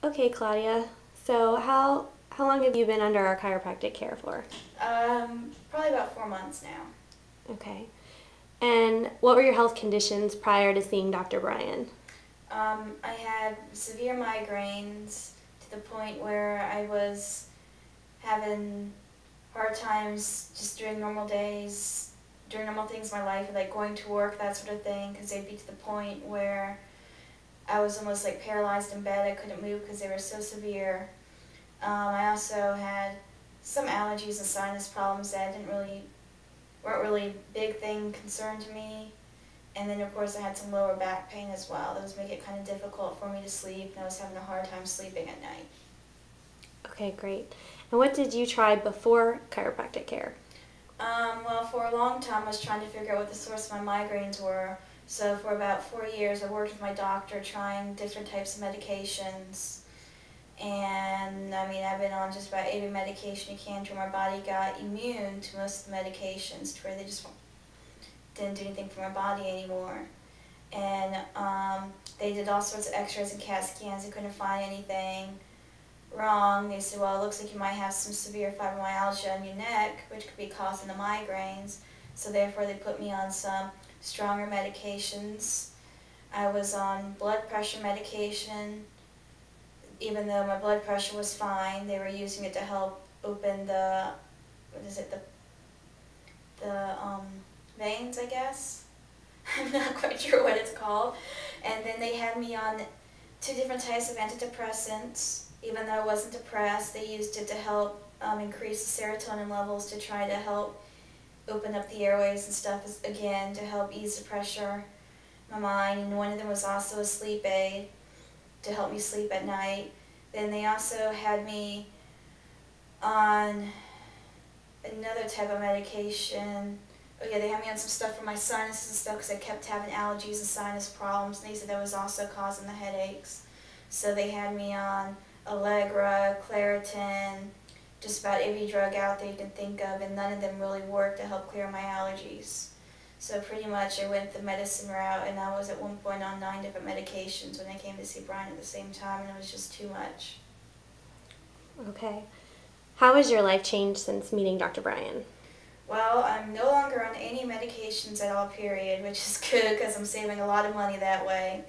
Okay, Claudia. So how long have you been under our chiropractic care for? Probably about 4 months now. Okay. And what were your health conditions prior to seeing Dr. Bryan? I had severe migraines to the point where I was having hard times just during normal days, doing normal things in my life, like going to work, that sort of thing, because they'd be to the point where I was almost like paralyzed in bed. I couldn't move because they were so severe. I also had some allergies and sinus problems that weren't really a big thing concern to me. And then of course I had some lower back pain as well. Those make it kind of difficult for me to sleep, and I was having a hard time sleeping at night. Okay, great. And what did you try before chiropractic care? Well, for a long time I was trying to figure out what the source of my migraines were. So for about 4 years I worked with my doctor trying different types of medications. And I mean, I've been on just about every medication you can till my body got immune to most of the medications to where they just didn't do anything for my body anymore. And they did all sorts of x-rays and CAT scans. They couldn't find anything wrong. They said, well, it looks like you might have some severe fibromyalgia in your neck, which could be causing the migraines. So therefore they put me on some stronger medications. I was on blood pressure medication. Even though my blood pressure was fine, they were using it to help open the veins, I guess. I'm not quite sure what it's called. And then they had me on 2 different types of antidepressants. Even though I wasn't depressed, they used it to help increase the serotonin levels to try to help open up the airways and stuff again, to help ease the pressure in my mind. And one of them was also a sleep aid to help me sleep at night. Then they also had me on another type of medication. Oh yeah, they had me on some stuff for my sinuses and stuff because I kept having allergies and sinus problems, and they said that was also causing the headaches. So they had me on Allegra, Claritin, just about every drug out there you can think of, and none of them really worked to help clear my allergies. So pretty much I went the medicine route, and I was at one point on 9 different medications when I came to see Brian at the same time, and it was just too much. Okay. How has your life changed since meeting Dr. Bryan? Well, I'm no longer on any medications at all, period, which is good because I'm saving a lot of money that way.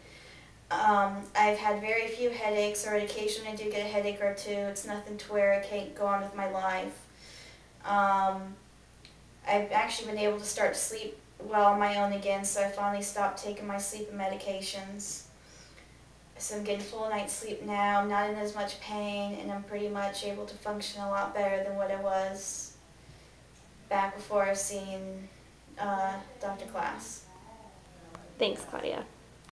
I've had very few headaches, or occasionally I do get a headache or two. It's nothing to where I can't go on with my life. I've actually been able to start to sleep well on my own again, so I finally stopped taking my sleeping medications. So I'm getting full night's sleep now, I'm not in as much pain, and I'm pretty much able to function a lot better than what I was back before I've seen Dr. Class. Thanks, Claudia.